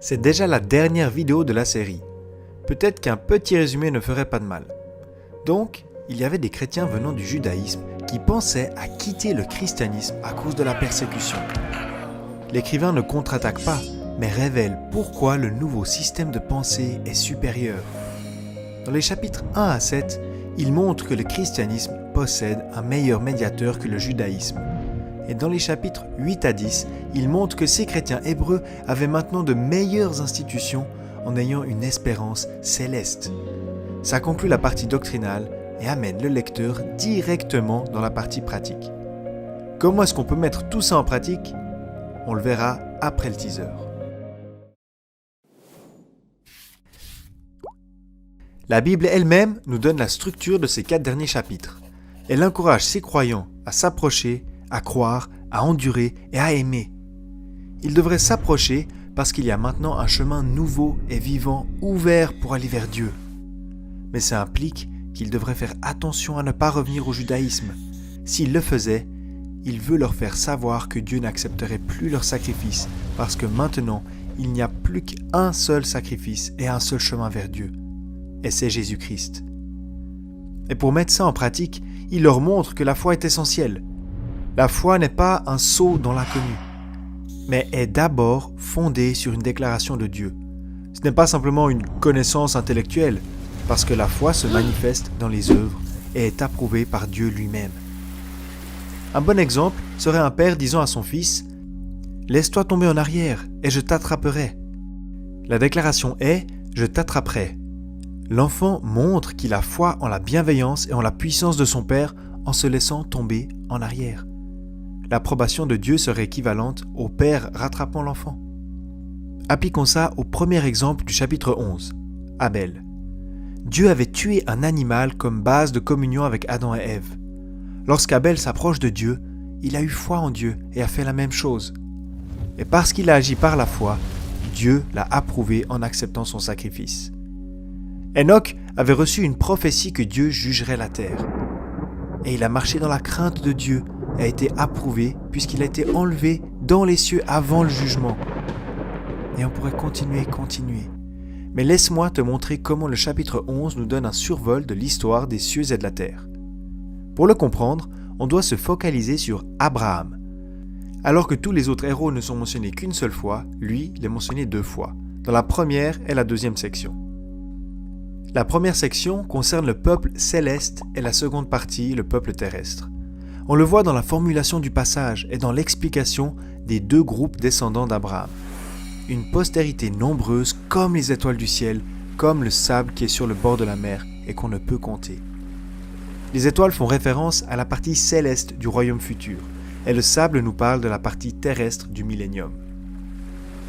C'est déjà la dernière vidéo de la série. Peut-être qu'un petit résumé ne ferait pas de mal. Donc, il y avait des chrétiens venant du judaïsme qui pensaient à quitter le christianisme à cause de la persécution. L'écrivain ne contre-attaque pas, mais révèle pourquoi le nouveau système de pensée est supérieur. Dans les chapitres 1 à 7, il montre que le christianisme possède un meilleur médiateur que le judaïsme. Et dans les chapitres 8 à 10, il montre que ces chrétiens hébreux avaient maintenant de meilleures institutions en ayant une espérance céleste. Ça conclut la partie doctrinale et amène le lecteur directement dans la partie pratique. Comment est-ce qu'on peut mettre tout ça en pratique ? On le verra après le teaser. La Bible elle-même nous donne la structure de ces 4 derniers chapitres. Elle encourage ses croyants à s'approcher, à croire, à endurer et à aimer. Ils devraient s'approcher parce qu'il y a maintenant un chemin nouveau et vivant ouvert pour aller vers Dieu. Mais ça implique qu'ils devraient faire attention à ne pas revenir au judaïsme. S'ils le faisaient, il veut leur faire savoir que Dieu n'accepterait plus leur sacrifice parce que maintenant, il n'y a plus qu'un seul sacrifice et un seul chemin vers Dieu. Et c'est Jésus-Christ. Et pour mettre ça en pratique, il leur montre que la foi est essentielle. La foi n'est pas un saut dans l'inconnu, mais est d'abord fondée sur une déclaration de Dieu. Ce n'est pas simplement une connaissance intellectuelle, parce que la foi se manifeste dans les œuvres et est approuvée par Dieu lui-même. Un bon exemple serait un père disant à son fils « Laisse-toi tomber en arrière et je t'attraperai ». La déclaration est « Je t'attraperai ». L'enfant montre qu'il a foi en la bienveillance et en la puissance de son père en se laissant tomber en arrière. L'approbation de Dieu serait équivalente au père rattrapant l'enfant. Appliquons ça au premier exemple du chapitre 11, Abel. Dieu avait tué un animal comme base de communion avec Adam et Ève. Lorsqu'Abel s'approche de Dieu, il a eu foi en Dieu et a fait la même chose. Et parce qu'il a agi par la foi, Dieu l'a approuvé en acceptant son sacrifice. Enoch avait reçu une prophétie que Dieu jugerait la terre. Et il a marché dans la crainte de Dieu et a été approuvé puisqu'il a été enlevé dans les cieux avant le jugement. Et on pourrait continuer. Mais laisse-moi te montrer comment le chapitre 11 nous donne un survol de l'histoire des cieux et de la terre. Pour le comprendre, on doit se focaliser sur Abraham. Alors que tous les autres héros ne sont mentionnés qu'une seule fois, lui, il est mentionné 2 fois, dans la première et la deuxième section. La première section concerne le peuple céleste et la seconde partie, le peuple terrestre. On le voit dans la formulation du passage et dans l'explication des 2 groupes descendants d'Abraham. Une postérité nombreuse comme les étoiles du ciel, comme le sable qui est sur le bord de la mer et qu'on ne peut compter. Les étoiles font référence à la partie céleste du royaume futur et le sable nous parle de la partie terrestre du millénium.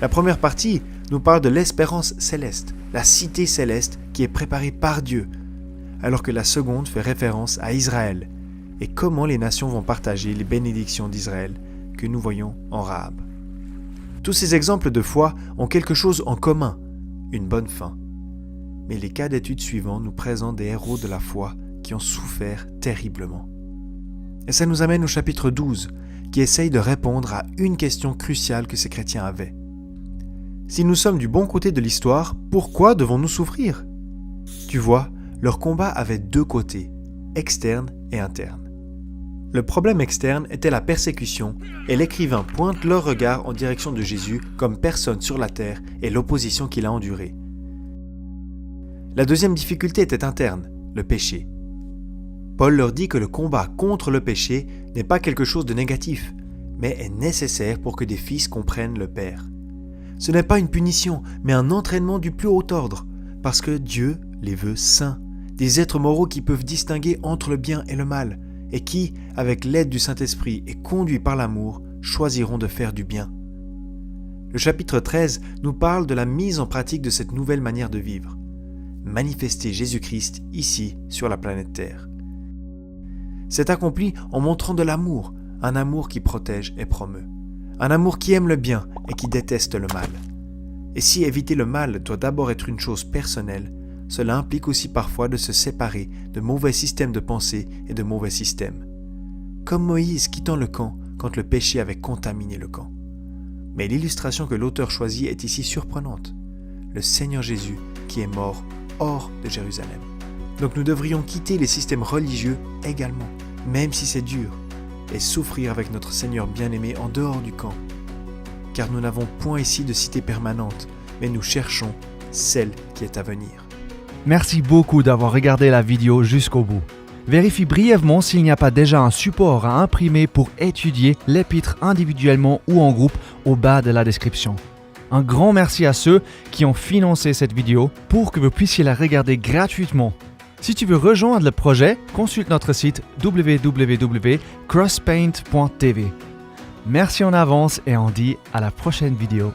La première partie nous parle de l'espérance céleste, la cité céleste qui est préparée par Dieu, alors que la seconde fait référence à Israël et comment les nations vont partager les bénédictions d'Israël que nous voyons en Rahab. Tous ces exemples de foi ont quelque chose en commun, une bonne fin. Mais les cas d'études suivants nous présentent des héros de la foi qui ont souffert terriblement. Et ça nous amène au chapitre 12, qui essaye de répondre à une question cruciale que ces chrétiens avaient. Si nous sommes du bon côté de l'histoire, pourquoi devons-nous souffrir ? Tu vois, leur combat avait 2 côtés, externe et interne. Le problème externe était la persécution et l'écrivain pointe leur regard en direction de Jésus comme personne sur la terre et l'opposition qu'il a endurée. La deuxième difficulté était interne, le péché. Paul leur dit que le combat contre le péché n'est pas quelque chose de négatif, mais est nécessaire pour que des fils comprennent le Père. Ce n'est pas une punition, mais un entraînement du plus haut ordre, parce que Dieu les veut saints, des êtres moraux qui peuvent distinguer entre le bien et le mal, et qui, avec l'aide du Saint-Esprit et conduits par l'amour, choisiront de faire du bien. Le chapitre 13 nous parle de la mise en pratique de cette nouvelle manière de vivre. Manifester Jésus-Christ ici, sur la planète Terre. C'est accompli en montrant de l'amour, un amour qui protège et promeut. Un amour qui aime le bien et qui déteste le mal. Et si éviter le mal doit d'abord être une chose personnelle, cela implique aussi parfois de se séparer de mauvais systèmes de pensée et de mauvais systèmes. Comme Moïse quittant le camp quand le péché avait contaminé le camp. Mais l'illustration que l'auteur choisit est ici surprenante. Le Seigneur Jésus qui est mort hors de Jérusalem. Donc nous devrions quitter les systèmes religieux également, même si c'est dur, et souffrir avec notre Seigneur bien-aimé en dehors du camp. Car nous n'avons point ici de cité permanente, mais nous cherchons celle qui est à venir. Merci beaucoup d'avoir regardé la vidéo jusqu'au bout. Vérifie brièvement s'il n'y a pas déjà un support à imprimer pour étudier l'épître individuellement ou en groupe au bas de la description. Un grand merci à ceux qui ont financé cette vidéo pour que vous puissiez la regarder gratuitement. Si tu veux rejoindre le projet, consulte notre site www.crosspaint.tv. Merci en avance et on dit à la prochaine vidéo.